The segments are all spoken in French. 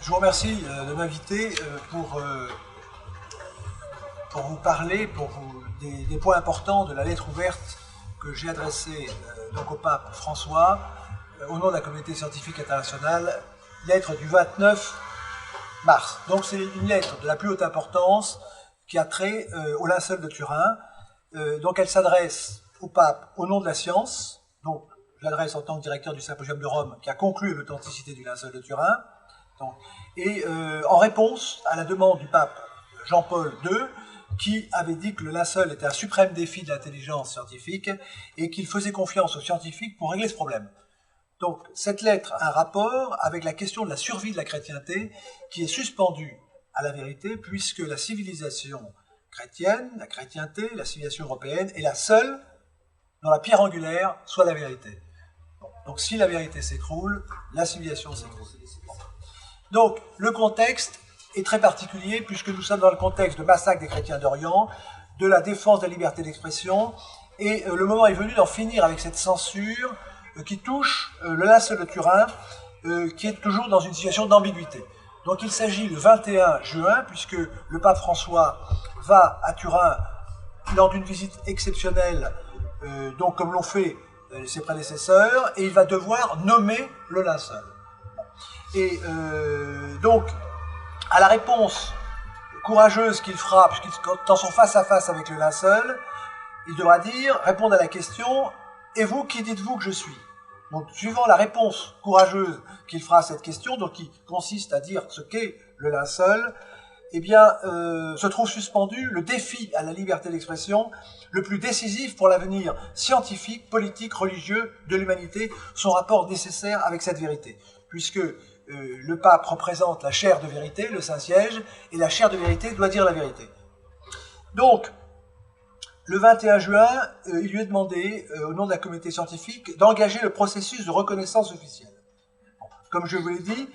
Je vous remercie de m'inviter pour vous parler des points importants de la lettre ouverte que j'ai adressée donc au pape François au nom de la communauté scientifique internationale, lettre du 29 mars. Donc c'est une lettre de la plus haute importance qui a trait au linceul de Turin. Donc elle s'adresse au pape au nom de la science, donc je l'adresse en tant que directeur du Symposium de Rome qui a conclu l'authenticité du linceul de Turin, et en réponse à la demande du pape Jean-Paul II, qui avait dit que le linceul était un suprême défi de l'intelligence scientifique et qu'il faisait confiance aux scientifiques pour régler ce problème. Donc cette lettre a un rapport avec la question de la survie de la chrétienté qui est suspendue à la vérité puisque la civilisation chrétienne, la chrétienté, la civilisation européenne est la seule dont la pierre angulaire soit la vérité. Donc si la vérité s'écroule, la civilisation s'écroule. Donc le contexte est très particulier puisque nous sommes dans le contexte de massacre des chrétiens d'Orient, de la défense de la liberté d'expression, et le moment est venu d'en finir avec cette censure qui touche le linceul de Turin, qui est toujours dans une situation d'ambiguïté. Donc il s'agit le 21 juin, puisque le pape François va à Turin lors d'une visite exceptionnelle, donc comme l'ont fait ses prédécesseurs, et il va devoir nommer le linceul. Et donc, à la réponse courageuse qu'il fera, puisqu'ils sont face à face avec le linceul, il devra répondre à la question « Et vous, qui dites-vous que je suis ?» Donc, suivant la réponse courageuse qu'il fera à cette question, donc qui consiste à dire ce qu'est le linceul, eh bien, se trouve suspendu le défi à la liberté d'expression le plus décisif pour l'avenir scientifique, politique, religieux de l'humanité, son rapport nécessaire avec cette vérité. Puisque le pape représente la chair de vérité, le Saint-Siège, et la chair de vérité doit dire la vérité. Donc, le 21 juin, il lui est demandé, au nom de la communauté scientifique, d'engager le processus de reconnaissance officielle. Comme je vous l'ai dit,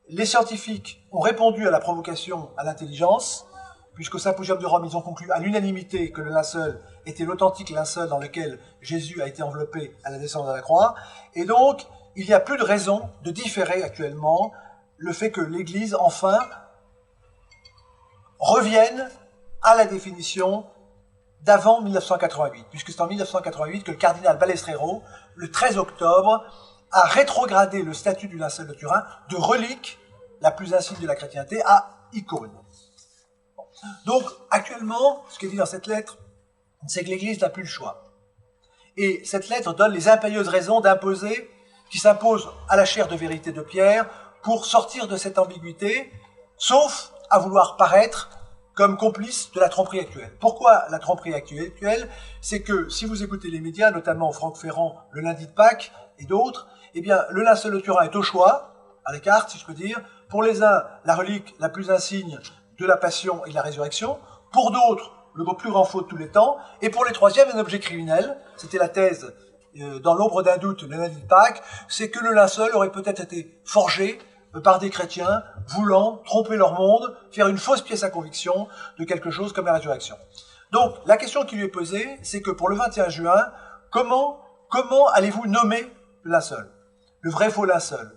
les scientifiques ont répondu à la provocation à l'intelligence, puisqu'au Symposium de Rome, ils ont conclu à l'unanimité que le linceul était l'authentique linceul dans lequel Jésus a été enveloppé à la descente de la croix, et donc, il n'y a plus de raison de différer actuellement le fait que l'Église, enfin, revienne à la définition d'avant 1988, puisque c'est en 1988 que le cardinal Balestrero, le 13 octobre, a rétrogradé le statut du linceul de Turin de relique, la plus insigne de la chrétienté, à icône. Donc, actuellement, ce qui est dit dans cette lettre, c'est que l'Église n'a plus le choix. Et cette lettre donne les impérieuses raisons d'imposer qui s'impose à la chair de vérité de Pierre pour sortir de cette ambiguïté, sauf à vouloir paraître comme complice de la tromperie actuelle. Pourquoi la tromperie actuelle? C'est que si vous écoutez les médias, notamment Franck Ferrand le lundi de Pâques et d'autres, eh bien le linceul de Turin est au choix, à la carte si je peux dire. Pour les uns, la relique la plus insigne de la passion et de la résurrection. Pour d'autres, le plus grand faux de tous les temps. Et pour les troisièmes, un objet criminel. C'était la thèse dans l'ombre d'un doute le lundi de Pâques, c'est que le linceul aurait peut-être été forgé par des chrétiens voulant tromper leur monde, faire une fausse pièce à conviction de quelque chose comme la résurrection. Donc, la question qui lui est posée, c'est que pour le 21 juin, comment allez-vous nommer le linceul? Le vrai faux linceul.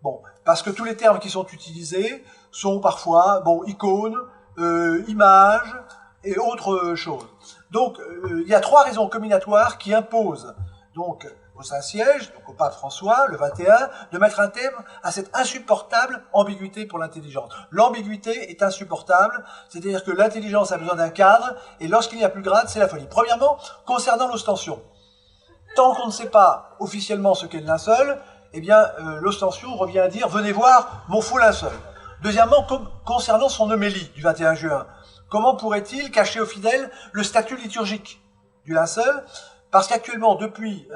Bon, parce que tous les termes qui sont utilisés sont parfois, icônes, images et autres choses. Donc, il y a trois raisons combinatoires qui imposent donc au Saint-Siège, donc au pape François, le 21, de mettre un terme à cette insupportable ambiguïté pour l'intelligence. L'ambiguïté est insupportable, c'est-à-dire que l'intelligence a besoin d'un cadre, et lorsqu'il n'y a plus de grade, c'est la folie. Premièrement, concernant l'ostension. Tant qu'on ne sait pas officiellement ce qu'est le linceul, eh bien, l'ostension revient à dire « venez voir mon faux linceul ». Deuxièmement, concernant son homélie du 21 juin, comment pourrait-il cacher aux fidèles le statut liturgique du linceul? Parce qu'actuellement, depuis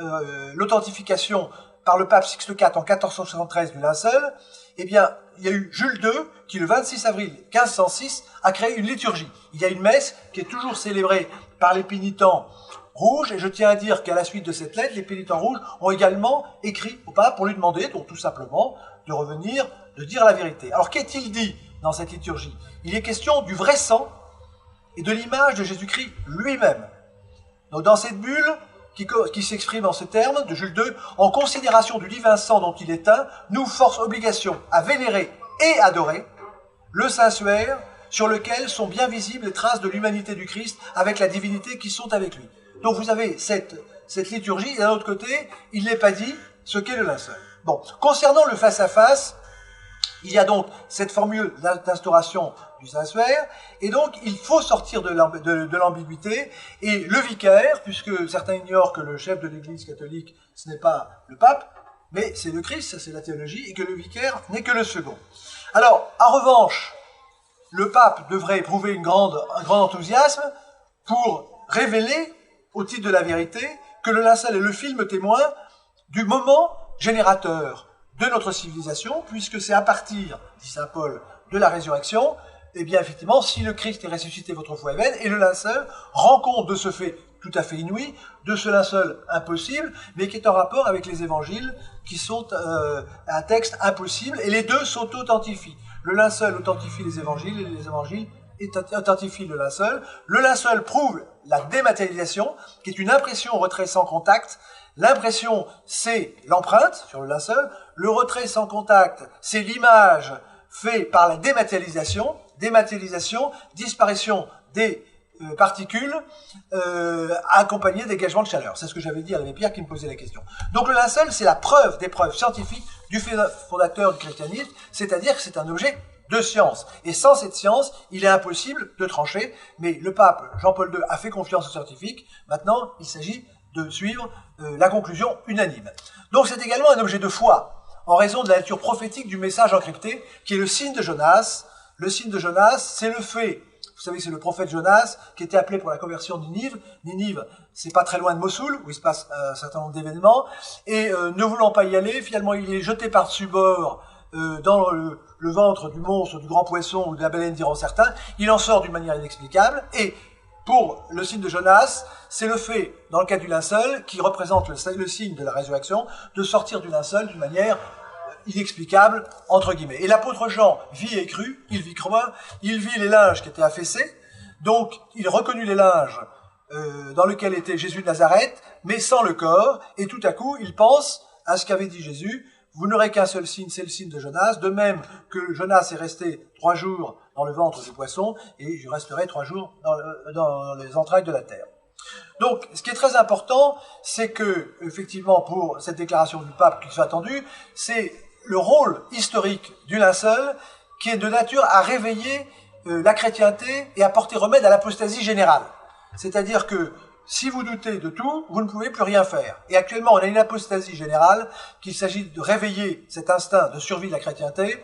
l'authentification par le pape Sixte IV en 1473 du linceul, eh bien, il y a eu Jules II qui, le 26 avril 1506, a créé une liturgie. Il y a une messe qui est toujours célébrée par les pénitents rouges, et je tiens à dire qu'à la suite de cette lettre, les pénitents rouges ont également écrit au pape pour lui demander, donc tout simplement, de revenir, de dire la vérité. Alors, qu'est-il dit dans cette liturgie? Il est question du vrai sang et de l'image de Jésus-Christ lui-même. Donc, dans cette bulle, qui s'exprime en ce terme, de Jules II, en considération du divin sang dont il est un, nous force obligation à vénérer et adorer le sanctuaire sur lequel sont bien visibles les traces de l'humanité du Christ avec la divinité qui sont avec lui. Donc vous avez cette liturgie, et d'un autre côté, il n'est pas dit ce qu'est le linceul. Bon, concernant le face-à-face, il y a donc cette formule d'instauration du sanctuaire, et donc il faut sortir de l'ambiguïté, et le vicaire, puisque certains ignorent que le chef de l'Église catholique, ce n'est pas le pape, mais c'est le Christ, ça c'est la théologie, et que le vicaire n'est que le second. Alors, en revanche, le pape devrait éprouver un grand enthousiasme pour révéler, au titre de la vérité, que le linceul est le film témoin du moment générateur de notre civilisation, puisque c'est à partir, dit saint Paul, de la résurrection, eh bien effectivement, si le Christ est ressuscité, votre foi est vaine, et le linceul rend compte de ce fait tout à fait inouï, de ce linceul impossible, mais qui est en rapport avec les évangiles, qui sont un texte impossible, et les deux s'auto-authentifient. Le linceul authentifie les évangiles, et les évangiles authentifient le linceul. Le linceul prouve la dématérialisation, qui est une impression au retrait sans contact. L'impression, c'est l'empreinte sur le linceul. Le retrait sans contact, c'est l'image faite par la dématérialisation. Dématérialisation, disparition des particules accompagnées d'engagement de chaleur. C'est ce que j'avais dit à l'abbé Pierre qui me posait la question. Donc le linceul, c'est la preuve des preuves scientifiques du fait fondateur du christianisme, c'est-à-dire que c'est un objet de science. Et sans cette science, il est impossible de trancher, mais le pape Jean-Paul II a fait confiance aux scientifiques. Maintenant, il s'agit de suivre la conclusion unanime. Donc c'est également un objet de foi, en raison de la nature prophétique du message encrypté, qui est le signe de Jonas. Le signe de Jonas, c'est le fait, vous savez, c'est le prophète Jonas, qui était appelé pour la conversion de Ninive. Ninive, c'est pas très loin de Mossoul, où il se passe un certain nombre d'événements, et ne voulant pas y aller, finalement il est jeté par-dessus bord dans le ventre du monstre, du grand poisson ou de la baleine, diront certains. Il en sort d'une manière inexplicable, et pour le signe de Jonas, c'est le fait, dans le cas du linceul, qui représente le signe de la résurrection, de sortir du linceul d'une manière inexplicable, entre guillemets. Et l'apôtre Jean vit et crut, il vit croit, il vit les linges qui étaient affaissés, donc il reconnut les linges dans lesquels était Jésus de Nazareth, mais sans le corps, et tout à coup, il pense à ce qu'avait dit Jésus: vous n'aurez qu'un seul signe, c'est le signe de Jonas, de même que Jonas est resté 3 jours dans le ventre du poisson, et je resterai 3 jours dans les entrailles de la terre. Donc, ce qui est très important, c'est que, effectivement, pour cette déclaration du pape qui soit attendue, c'est le rôle historique du linceul qui est de nature à réveiller la chrétienté et à porter remède à l'apostasie générale. C'est-à-dire que si vous doutez de tout, vous ne pouvez plus rien faire. Et actuellement, on a une apostasie générale, qu'il s'agit de réveiller cet instinct de survie de la chrétienté.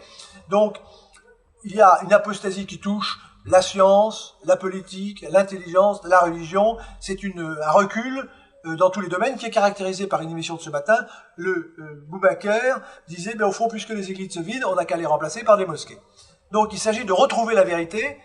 Donc, il y a une apostasie qui touche la science, la politique, l'intelligence, la religion. C'est un recul dans tous les domaines qui est caractérisé par une émission de ce matin. Le Boubaker disait, au fond, puisque les églises se vident, on n'a qu'à les remplacer par des mosquées. Donc, il s'agit de retrouver la vérité.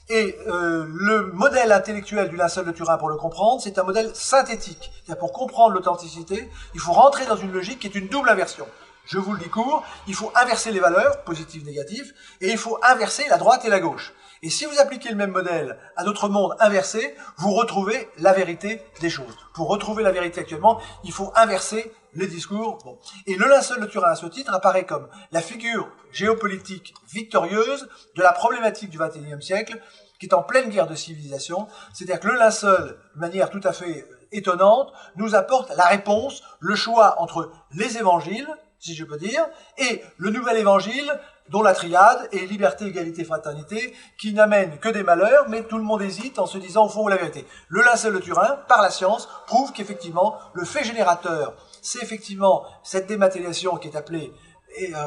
Et le modèle intellectuel du linceul de Turin, pour le comprendre, c'est un modèle synthétique. C'est-à-dire, pour comprendre l'authenticité, il faut rentrer dans une logique qui est une double inversion. Je vous le dis court, il faut inverser les valeurs, positives, négatives, et il faut inverser la droite et la gauche. Et si vous appliquez le même modèle à notre monde inversé, vous retrouvez la vérité des choses. Pour retrouver la vérité actuellement, il faut inverser les discours. Bon. Et le linceul de Turin, à ce titre, apparaît comme la figure géopolitique victorieuse de la problématique du XXIe siècle, qui est en pleine guerre de civilisation. C'est-à-dire que le linceul, de manière tout à fait étonnante, nous apporte la réponse, le choix entre les évangiles, si je peux dire, et le nouvel évangile, dont la triade est liberté, égalité, fraternité, qui n'amène que des malheurs, mais tout le monde hésite en se disant au fond la vérité. Le linceul de Turin, par la science, prouve qu'effectivement, le fait générateur, c'est effectivement cette dématérialisation qui est appelée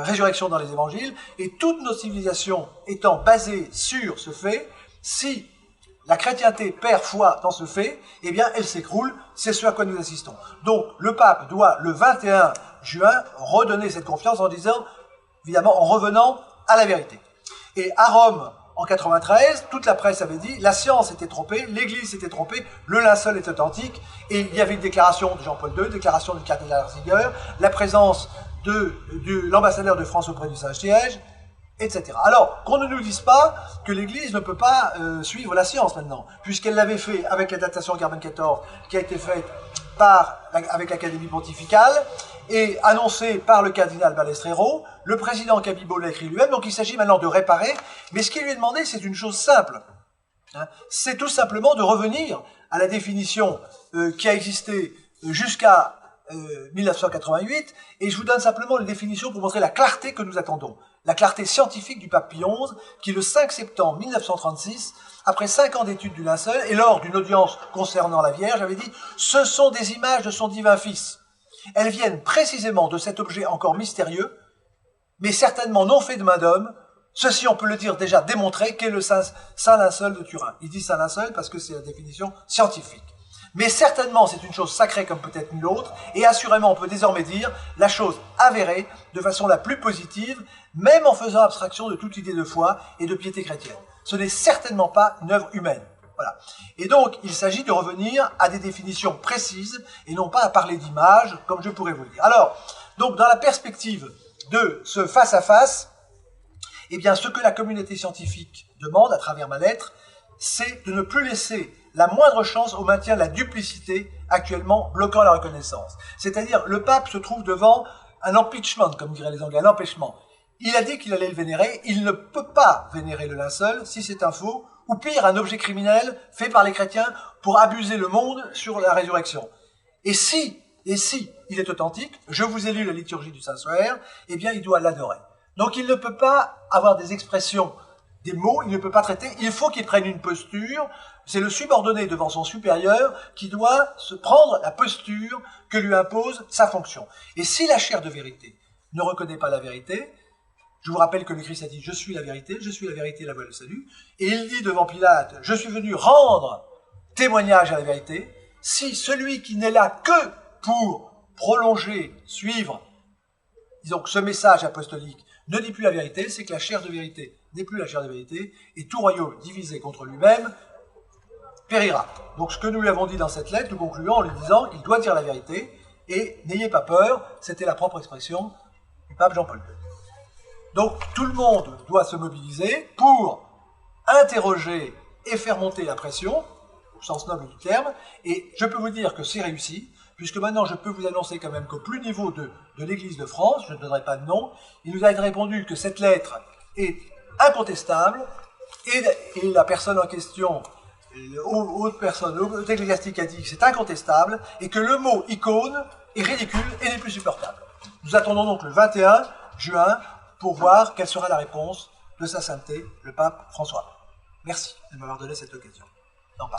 résurrection dans les évangiles, et toute notre civilisation étant basée sur ce fait, si la chrétienté perd foi dans ce fait, eh bien elle s'écroule, c'est ce à quoi nous assistons. Donc le pape doit, le 21 juin, redonner cette confiance en disant, évidemment en revenant à la vérité. Et à Rome, en 93, toute la presse avait dit, la science était trompée, l'Église s'était trompée, le linceul est authentique, et il y avait une déclaration de Jean-Paul II, déclaration du cardinal Ratzinger, la présence de l'ambassadeur de France auprès du Saint-Siège, etc. Alors, qu'on ne nous dise pas que l'Église ne peut pas suivre la science maintenant, puisqu'elle l'avait fait avec la datation Carbone 14, qui a été faite avec l'Académie pontificale et annoncé par le cardinal Balestrero. Le président Cabibbo l'a écrit lui-même, donc il s'agit maintenant de réparer. Mais ce qui lui est demandé, c'est une chose simple. C'est tout simplement de revenir à la définition qui a existé jusqu'à 1988, et je vous donne simplement une définition pour montrer la clarté que nous attendons. La clarté scientifique du pape Pie XI, qui le 5 septembre 1936, après 5 ans d'études du linceul, et lors d'une audience concernant la Vierge, avait dit « Ce sont des images de son divin Fils. Elles viennent précisément de cet objet encore mystérieux, mais certainement non fait de main d'homme. Ceci, on peut le dire déjà démontré, qu'est le saint linceul de Turin. » Il dit saint linceul parce que c'est la définition scientifique. Mais certainement, c'est une chose sacrée comme peut-être nulle autre, et assurément, on peut désormais dire la chose avérée de façon la plus positive, même en faisant abstraction de toute idée de foi et de piété chrétienne. Ce n'est certainement pas une œuvre humaine. Voilà. Et donc, il s'agit de revenir à des définitions précises, et non pas à parler d'images, comme je pourrais vous le dire. Alors, donc, dans la perspective de ce face-à-face, eh bien, ce que la communauté scientifique demande, à travers ma lettre, c'est de ne plus laisser la moindre chance au maintien de la duplicité actuellement bloquant la reconnaissance. C'est-à-dire, le pape se trouve devant un impeachment, comme diraient les Anglais, un empêchement. Il a dit qu'il allait le vénérer, il ne peut pas vénérer le linceul si c'est un faux, ou pire, un objet criminel fait par les chrétiens pour abuser le monde sur la résurrection. Et si il est authentique, je vous ai lu la liturgie du Saint-Suaire, eh bien il doit l'adorer. Donc il ne peut pas avoir des expressions, des mots, il ne peut pas traiter, il faut qu'il prenne une posture. C'est le subordonné devant son supérieur qui doit se prendre la posture que lui impose sa fonction. Et si la chair de vérité ne reconnaît pas la vérité, je vous rappelle que le Christ a dit « Je suis la vérité, la voie, le salut », et il dit devant Pilate « Je suis venu rendre témoignage à la vérité ». Si celui qui n'est là que pour prolonger, suivre, disons, ce message apostolique ne dit plus la vérité, c'est que la chair de vérité n'est plus la chair de vérité, et tout royaume divisé contre lui-même périra. Donc ce que nous lui avons dit dans cette lettre, nous concluons en lui disant qu'il doit dire la vérité, et n'ayez pas peur, c'était la propre expression du pape Jean-Paul II. Donc tout le monde doit se mobiliser pour interroger et faire monter la pression, au sens noble du terme, et je peux vous dire que c'est réussi, puisque maintenant je peux vous annoncer quand même qu'au plus niveau de l'Église de France, je ne donnerai pas de nom, il nous a été répondu que cette lettre est incontestable, et la personne en question, haute personne, haute ecclésiastique a dit que c'est incontestable, et que le mot icône est ridicule et n'est plus supportable. Nous attendons donc le 21 juin pour voir quelle sera la réponse de sa sainteté, le pape François. Merci de m'avoir donné cette occasion.